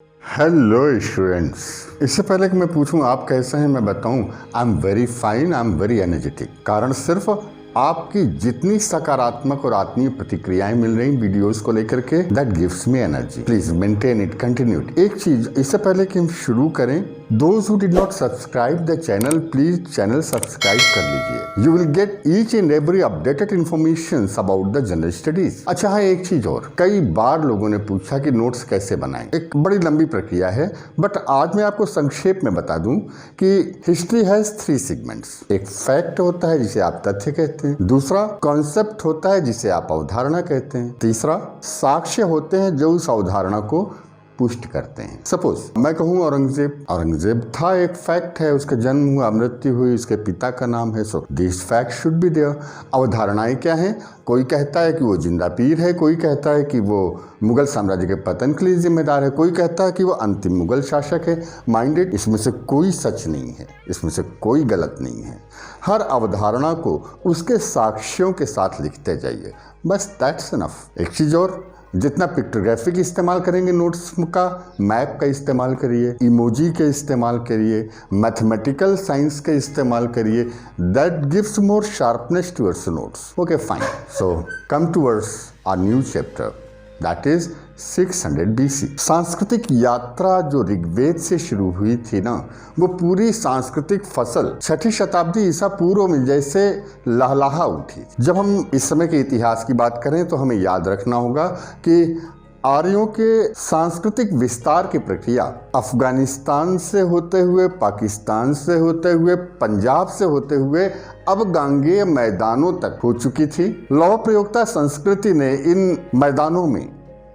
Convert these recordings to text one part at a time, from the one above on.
Hello students. इससे पहले कि मैं पूछूं आप कैसे हैं, मैं बताऊं I am very fine, I am very energetic. कारण सिर्फ आपकी जितनी सकारात्मक और आत्मीय प्रतिक्रियाएं मिल रही वीडियोस को लेकर के, that gives me energy. Please maintain it, continue it. एक चीज इससे पहले कि हम शुरू करें, those who did not subscribe the channel, please channel subscribe कर लीजिए। You will get each and every updated information about the general studies. अच्छा है, एक चीज और, कई बार लोगों ने पूछा कि नोट्स कैसे बनाएं। एक बड़ी लंबी प्रक्रिया है, बट आज मैं आपको संक्षेप में बता दूं कि हिस्ट्री हैज 3 सेगमेंट्स। एक फैक्ट होता है जिसे आप तथ्य कहते हैं, दूसरा कॉन्सेप्ट होता है जिसे आप अवधारणा कहते हैं, तीसरा साक्ष्य होते हैं जो उस अवधारणा को पुष्ट करते हैं। सपोज मैं कहूँ औरंगजेब था, एक फैक्ट है, उसका जन्म हुआ, मृत्यु हुई, उसके पिता का नाम है, so this fact should be there. अवधारणाएं क्या हैं? कोई कहता है कि वो जिंदा पीर है, कोई कहता है कि वो मुगल साम्राज्य के पतन के लिए जिम्मेदार है, कोई कहता है कि वो अंतिम मुगल शासक है। माइंडेड, इसमें से कोई सच नहीं है, इसमें से कोई गलत नहीं है। हर अवधारणा को उसके साक्ष्यों के साथ लिखते जाइए, बस दैट्स इनफ। एक चीज और, जितना पिक्टोग्राफी का इस्तेमाल करेंगे नोट्स का, मैप का इस्तेमाल करिए, इमोजी के इस्तेमाल करिए, मैथमेटिकल साइंस का इस्तेमाल करिए, that gives more sharpness towards notes. Okay fine, so come towards our new chapter, that is 600 BC। सांस्कृतिक यात्रा जो ऋग्वेद से शुरू हुई थी ना, वो पूरी सांस्कृतिक फसल 6ठी शताब्दी ईसा पूर्व में जैसे लहलहा उठी। जब हम इस समय के इतिहास की बात करें तो हमें याद रखना होगा कि आर्यों के सांस्कृतिक विस्तार की प्रक्रिया अफगानिस्तान से होते हुए, पाकिस्तान से होते हुए, पंजाब से होते हुए अब गांगेय मैदानों तक हो चुकी थी। लौह प्रयोक्ता संस्कृति ने इन मैदानों में,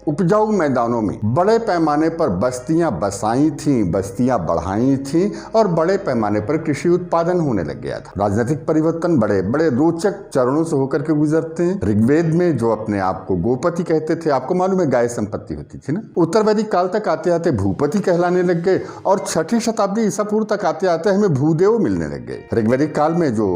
उपजाऊ मैदानों में बड़े पैमाने पर बस्तियां बसाई थीं, बस्तियां बढ़ाई थीं और बड़े पैमाने पर कृषि उत्पादन होने लग गया था। राजनीतिक परिवर्तन बड़े बड़े रोचक चरणों से होकर के गुजरते हैं। ऋग्वेद में जो अपने आप को गोपति कहते थे, आपको मालूम है गाय संपत्ति होती थी ना, उत्तर वैदिक काल तक आते आते भूपति कहलाने लग गए और 6ठी शताब्दी ईसा पूर्व तक आते आते हमें भूदेव मिलने लग गए। ऋग्वैदिक काल में जो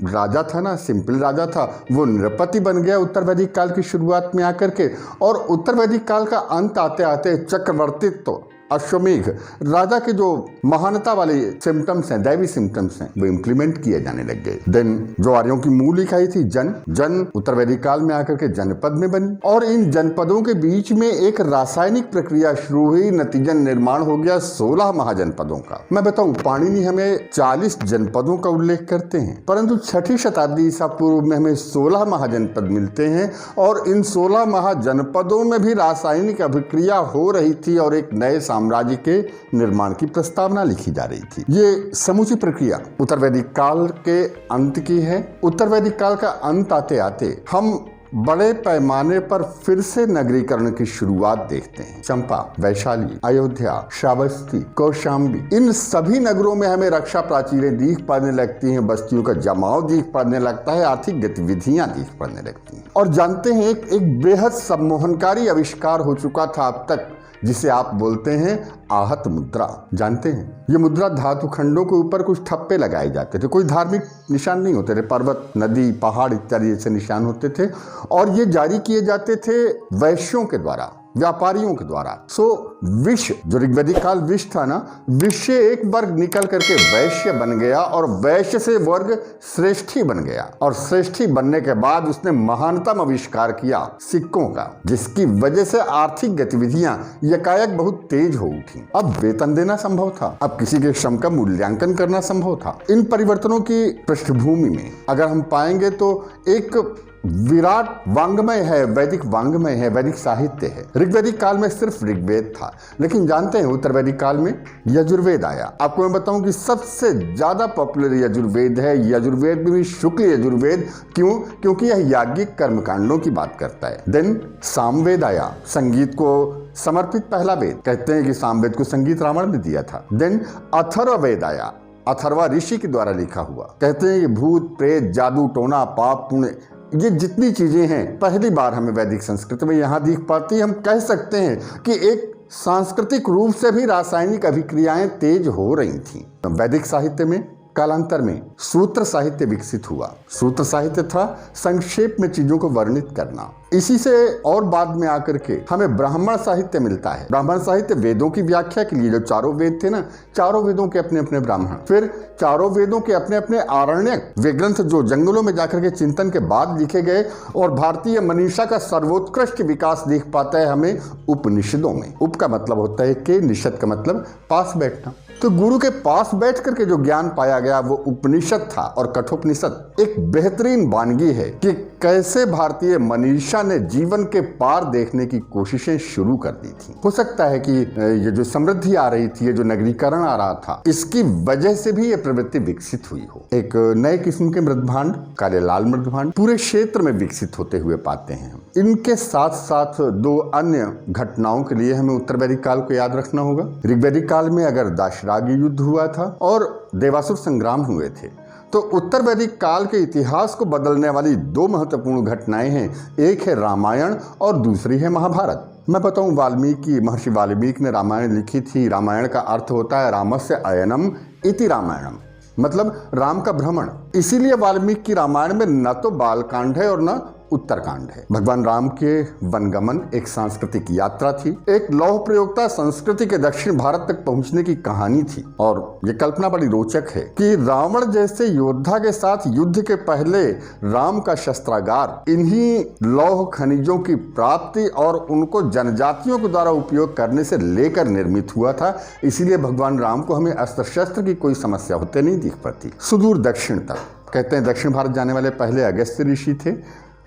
राजा था ना, सिंपल राजा था, वो नृपति बन गया उत्तर वैदिक काल की शुरुआत में आकर के, और उत्तर वैदिक काल का अंत आते आते चक्रवर्तित्व, अश्वमेघ राजा के जो महानता वाले सिम्टम्स हैं, दैवी सिम्टम्स हैं, वो इंप्लीमेंट किए जाने लग गए। देन जो आर्यों की मूल इकाई थी जन उत्तर वैदिक काल में आकर के जनपद में बनी, और इन जनपदों के बीच में एक रासायनिक प्रक्रिया शुरू हुई, नतीजन निर्माण हो गया 16 महाजनपदों का। मैं बताऊं, पाणिनि हमें 40 जनपदों का उल्लेख करते हैं, परंतु 6ठी शताब्दी ईसा पूर्व में हमें 16 महाजनपद मिलते हैं, और इन 16 महाजनपदों में भी रासायनिक अभिक्रिया हो रही थी और एक नए साम्राज्य के निर्माण की प्रस्तावना लिखी जा रही थी। ये समूची प्रक्रिया उत्तर वैदिक काल के अंत की है। उत्तर वैदिक काल का अंत आते आते हम बड़े पैमाने पर फिर से नगरीकरण की शुरुआत देखते हैं। चंपा, वैशाली, अयोध्या, श्रावस्ती, कौशाम्बी, इन सभी नगरों में हमें रक्षा प्राचीरें दिख पड़ने लगती हैं, बस्तियों का जमाव दिख पड़ने लगता है, आर्थिक गतिविधियां दिख पड़ने लगती हैं। और जानते हैं, एक बेहद सम्मोहनकारी आविष्कार हो चुका था अब तक, जिसे आप बोलते हैं आहत मुद्रा। जानते हैं, ये मुद्रा धातु खंडों के ऊपर कुछ ठप्पे लगाए जाते थे, कोई धार्मिक निशान नहीं होते थे, पर्वत, नदी, पहाड़ इत्यादि जैसे निशान होते थे, और ये जारी किए जाते थे वैश्यों के द्वारा, व्यापारियों के द्वारा। सो विश्व, जो ऋग्वैदिक काल विश्व था ना, विश्व से एक वर्ग निकल करके वैश्य बन गया, और वैश्य से वर्ग श्रेष्ठी बन गया, और श्रेष्ठी बनने के बाद उसने महानतम आविष्कार किया सिक्कों का, जिसकी वजह से आर्थिक गतिविधियां यकायक बहुत तेज हो उठी। अब वेतन देना संभव था, अब किसी के श्रम का मूल्यांकन करना संभव था। इन परिवर्तनों की पृष्ठभूमि में अगर हम पाएंगे तो एक विराट वांग्मय है, वैदिक वांग्मय है, वैदिक साहित्य है। ऋग्वैदिक काल में सिर्फ ऋग्वेद था, लेकिन जानते हैं उत्तर वैदिक काल में यजुर्वेद आया। आपको मैं बताऊं कि सबसे ज्यादा पॉपुलर यजुर्वेद है, यजुर्वेद में भी शुक्ल यजुर्वेद। क्यों? क्योंकि यह याज्ञिक कर्मकांडों की बात करता है। देन सामवेद आया, संगीत को समर्पित पहला वेद। कहते हैं कि सामवेद को संगीत रावण ने दिया था। देन अथर्ववेद आया, अथर्वा ऋषि के द्वारा लिखा हुआ। कहते हैं कि भूत प्रेत, जादू टोना, पाप पुण्य, ये जितनी चीजें हैं पहली बार हमें वैदिक संस्कृति में यहाँ दिख पाती। हम कह सकते हैं कि एक सांस्कृतिक रूप से भी रासायनिक अभिक्रियाएं तेज हो रही थीं। वैदिक साहित्य में कालांतर में सूत्र साहित्य विकसित हुआ। सूत्र साहित्य था संक्षेप में चीजों को वर्णित करना, इसी से और बाद में आकर के हमें ब्राह्मण साहित्य मिलता है। ब्राह्मण साहित्य वेदों की व्याख्या के लिए, जो चारों वेद थे ना, चारों वेदों के अपने अपने ब्राह्मण, फिर चारों वेदों के अपने अपने आरण्यक वे ग्रंथ जो जंगलों में जाकर के चिंतन के बाद लिखे गए, और भारतीय मनीषा का सर्वोत्कृष्ट विकास देख पाता है हमें उपनिषदों में। उप का मतलब होता है कि, निषद का मतलब पास बैठना। तो गुरु के पास बैठ करके जो ज्ञान पाया गया वो उपनिषद था। और कठोपनिषद एक बेहतरीन वानगी है कि कैसे भारतीय मनीषा ने जीवन के पार देखने की कोशिशें शुरू कर दी थी। हो सकता है कि ये जो समृद्धि आ रही थी, ये जो नगरीकरण आ रहा था, इसकी वजह से भी ये प्रवृत्ति विकसित हुई हो। एक नए किस्म के मृदभांड, काले लाल मृदभांड पूरे क्षेत्र में विकसित होते हुए पाते हैं। इनके साथ साथ दो अन्य घटनाओं के लिए हमें उत्तर वैदिक काल को याद रखना होगा। ऋग्वैदिक काल में अगर दाशरागी युद्ध हुआ था और देवासुर संग्राम हुए थे, तो उत्तर वैदिक काल के इतिहास को बदलने वाली दो महत्वपूर्ण घटनाएं हैं। एक है रामायण और दूसरी है महाभारत। मैं बताऊं, महर्षि वाल्मीकि ने रामायण लिखी थी। रामायण का अर्थ होता है रामस्य अयनम इति रामायणम, मतलब राम का भ्रमण। इसीलिए वाल्मीकि की रामायण में न तो बालकांड है और न उत्तरकांड है। भगवान राम के वनगमन एक सांस्कृतिक यात्रा थी, एक लौह प्रयोक्ता संस्कृति के दक्षिण भारत तक पहुंचने की कहानी थी। और ये कल्पना बड़ी रोचक है कि रावण जैसे योद्धा के साथ युद्ध के पहले राम का शस्त्रागार इन्हीं लौह खनिजों की प्राप्ति और उनको जनजातियों के द्वारा उपयोग करने से लेकर निर्मित हुआ था। इसीलिए भगवान राम को हमें अस्त्र शस्त्र की कोई समस्या होते नहीं दिख पड़ती। सुदूर दक्षिण तक, कहते हैं दक्षिण भारत जाने वाले पहले अगस्त्य ऋषि थे।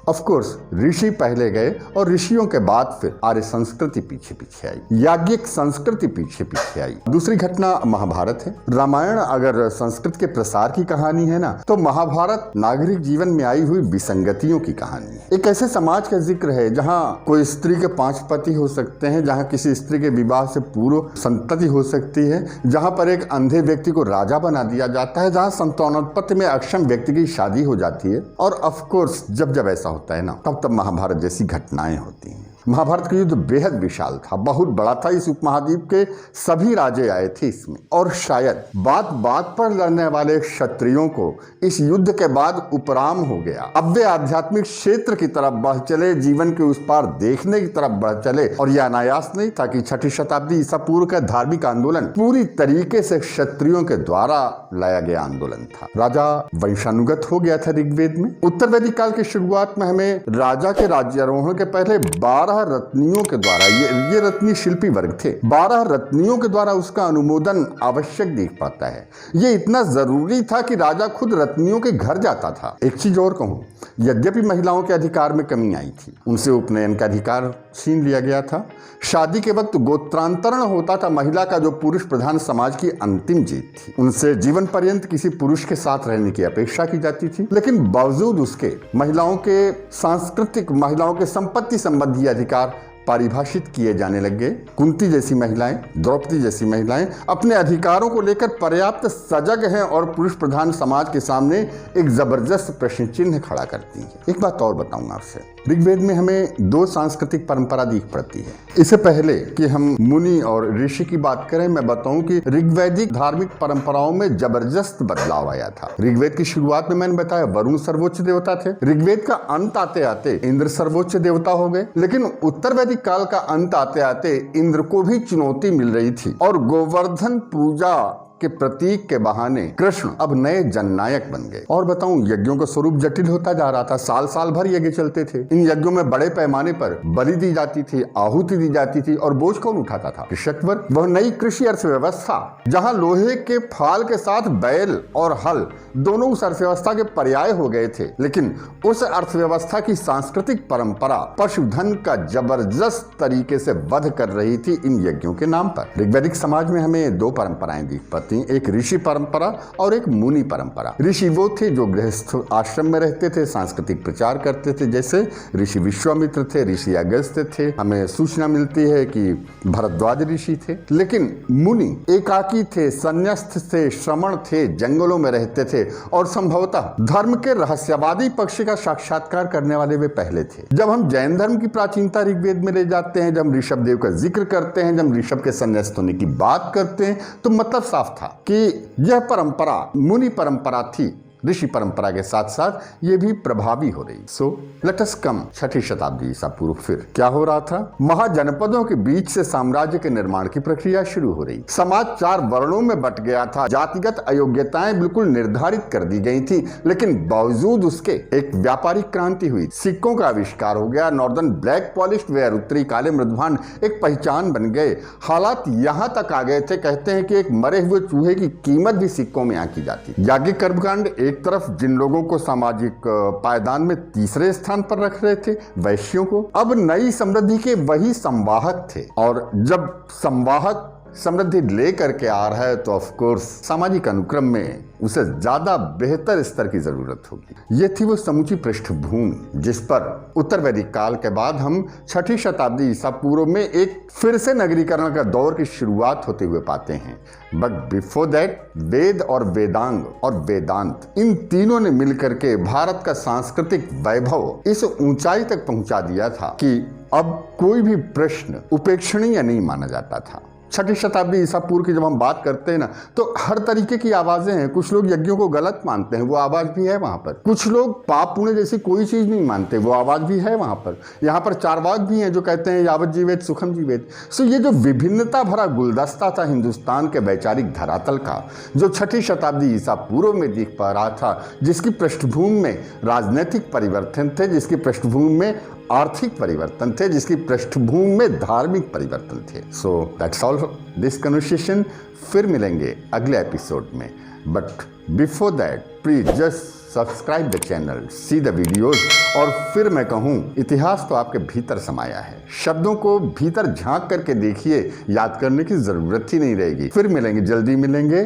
ऑफ कोर्स ऋषि पहले गए और ऋषियों के बाद फिर आर्य संस्कृति पीछे पीछे आई, याज्ञिक संस्कृति पीछे पीछे आई। दूसरी घटना महाभारत है। रामायण अगर संस्कृत के प्रसार की कहानी है ना, तो महाभारत नागरिक जीवन में आई हुई विसंगतियों की कहानी है। एक ऐसे समाज का जिक्र है जहाँ कोई स्त्री के 5 पति हो सकते हैं, जहाँ किसी स्त्री के विवाह से पूर्व संतति हो सकती है, जहाँ पर एक अंधे व्यक्ति को राजा बना दिया जाता है, जहाँ संतानोत्पत्ति में अक्षम व्यक्ति की शादी हो जाती है। और ऑफ कोर्स जब ऐसा होता है ना, तब महाभारत जैसी घटनाएं होती हैं। महाभारत का युद्ध बेहद विशाल था, बहुत बड़ा था। इस उपमहाद्वीप के सभी राजे आए थे इसमें, और शायद बात बात पर लड़ने वाले क्षत्रियों को इस युद्ध के बाद उपराम हो गया। अब वे आध्यात्मिक क्षेत्र की तरफ बढ़ चले, जीवन के उस पार देखने की तरफ बढ़ चले। और यह अनायास नहीं था कि 6ठी शताब्दी ईसा पूर्व का धार्मिक आंदोलन पूरी तरीके से क्षत्रियों के द्वारा लाया गया आंदोलन था। राजा वंशानुगत हो गया था ऋग्वेद में। उत्तर वैदिक काल की शुरुआत में हमें राजा के राज्यारोहण के पहले 12 रत्नियों के द्वारा, ये रत्नी शिल्पी वर्ग थे, 12 रत्नियों के द्वारा उसका अनुमोदन आवश्यक दिख पाता है। ये इतना जरूरी था कि राजा खुद रत्नियों के घर जाता था। एक चीज और कहूं, यद्यपि महिलाओं के अधिकार में कमी आई थी, उनसे उपनयन का अधिकार छीन लिया गया था। शादी के वक्त गोत्रांतरण होता था, महिला का जो पुरुष प्रधान समाज की अंतिम जीत थी। उनसे जीवन पर्यंत किसी पुरुष के साथ रहने की अपेक्षा की जाती थी, लेकिन बावजूद उसके महिलाओं के सांस्कृतिक, महिलाओं के संपत्ति संबंधी अधिकार परिभाषित किए जाने लग गए। कुंती जैसी महिलाएं, द्रौपदी जैसी महिलाएं अपने अधिकारों को लेकर पर्याप्त सजग हैं और पुरुष प्रधान समाज के सामने एक जबरदस्त प्रश्न चिन्ह खड़ा करती हैं। एक बात और बताऊंगा आपसे, ऋग्वेद में हमें 2 सांस्कृतिक परंपरा दिख पड़ती है। इससे पहले कि हम मुनि और ऋषि की बात करें, मैं बताऊं कि ऋग्वैदिक धार्मिक परंपराओं में जबरदस्त बदलाव आया था। ऋग्वेद की शुरुआत में मैंने बताया वरुण सर्वोच्च देवता थे। ऋग्वेद का अंत आते आते इंद्र सर्वोच्च देवता हो गए। लेकिन उत्तर वैदिक काल का अंत आते आते इंद्र को भी चुनौती मिल रही थी, और गोवर्धन पूजा के प्रतीक के बहाने कृष्ण अब नए जननायक बन गए। और बताऊं, यज्ञों का स्वरूप जटिल होता जा रहा था। साल साल भर यज्ञ चलते थे। इन यज्ञों में बड़े पैमाने पर बलि दी जाती थी, आहुति दी जाती थी, और बोझ कौन उठाता था? कृषक वर्ग। वह नई कृषि अर्थव्यवस्था जहां लोहे के फाल के साथ बैल और हल दोनों उस अर्थव्यवस्था के पर्याय हो गए थे। लेकिन उस अर्थव्यवस्था की सांस्कृतिक परंपरा पशुधन का जबरदस्त तरीके से वध कर रही थी इन यज्ञों के नाम पर। ऋग्वैदिक समाज में हमें 2 परंपराएं दिख पाती, एक ऋषि परंपरा और एक मुनि परंपरा। ऋषि वो थे जो गृहस्थ आश्रम में रहते थे, सांस्कृतिक प्रचार करते थे, जैसे ऋषि विश्वामित्र थे, ऋषि अगस्त्य थे। हमें सूचना मिलती है कि भरद्वाज ऋषि थे। लेकिन मुनि एकाकी थे, संन्यास्त थे, श्रमण थे, जंगलों में रहते थे, और संभवतः धर्म के रहस्यवादी पक्ष का साक्षात्कार करने वाले वे पहले थे। जब हम जैन धर्म की प्राचीनता ऋग्वेद में ले जाते हैं, जब ऋषभ देव का जिक्र करते हैं, जब ऋषभ के संन्यास्त होने की बात करते हैं, तो मतलब साफ था कि यह परंपरा मुनि परंपरा थी। ऋषि परंपरा के साथ साथ ये भी प्रभावी हो रही। सो लेट अस कम 6ठी शताब्दी ईसा पूर्व। फिर क्या हो रहा था? महाजनपदों के बीच से साम्राज्य के निर्माण की प्रक्रिया शुरू हो रही। समाज 4 वर्णों में बट गया था। जातिगत अयोग्यताएं बिल्कुल निर्धारित कर दी गई थी, लेकिन बावजूद उसके एक व्यापारिक क्रांति हुई। सिक्कों का आविष्कार हो गया। नॉर्दर्न ब्लैक पॉलिश्ड वेयर, उत्तरी काले मृदभांड एक पहचान बन गए। हालात यहां तक आ गए थे, कहते हैं कि एक मरे हुए चूहे की कीमत भी सिक्कों में आंकी जाती। याज्ञिक कर्मकांड एक तरफ जिन लोगों को सामाजिक पायदान में तीसरे स्थान पर रख रहे थे, वैश्यों को, अब नई समृद्धि के वही संवाहक थे। और जब संवाहक समृद्धि लेकर के आ रहा है तो ऑफ कोर्स सामाजिक अनुक्रम में उसे ज्यादा बेहतर स्तर की जरूरत होगी। ये थी वो समूची पृष्ठभूमि जिस पर उत्तर वैदिक काल के बाद हम 6ठी शताब्दी ईसा पूर्व में एक फिर से नगरीकरण का दौर की शुरुआत होते हुए पाते हैं। बट बिफोर दैट वेद और वेदांग और वेदांत, इन तीनों ने मिलकर के भारत का सांस्कृतिक वैभव इस ऊंचाई तक पहुंचा दिया था कि अब कोई भी प्रश्न उपेक्षणीय नहीं माना जाता था। 6ठी शताब्दी ईसा पूर्व की जब हम बात करते हैं ना, तो हर तरीके की आवाजें हैं। कुछ लोग यज्ञों को गलत मानते हैं, वो आवाज भी है वहां पर। कुछ लोग पाप पुण्य जैसी कोई चीज नहीं मानते, वो आवाज भी है वहां पर। यहाँ पर चारवाक भी हैं जो कहते हैं यावत जीवेत सुखम जीवेत। सो ये जो विभिन्नता भरा गुलदस्ता था हिंदुस्तान के वैचारिक धरातल का, जो 6ठी शताब्दी ईसा पूर्व में दिख पा रहा था, जिसकी पृष्ठभूमि में राजनीतिक परिवर्तन थे, जिसकी पृष्ठभूमि में आर्थिक परिवर्तन थे, जिसकी पृष्ठभूमि में धार्मिक परिवर्तन थे। So that's all this conversation. फिर मिलेंगे अगले एपिसोड में। But before that please just subscribe the channel, see the videos. और फिर मैं कहूँ, इतिहास तो आपके भीतर समाया है। शब्दों को भीतर झांक करके देखिए, याद करने की जरूरत ही नहीं रहेगी। फिर मिलेंगे, जल्दी मिलेंगे।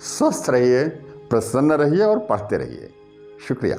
स्वस्थ रहिए, प्रसन्न रहिए और पढ़ते रहिए। शुक्रिया।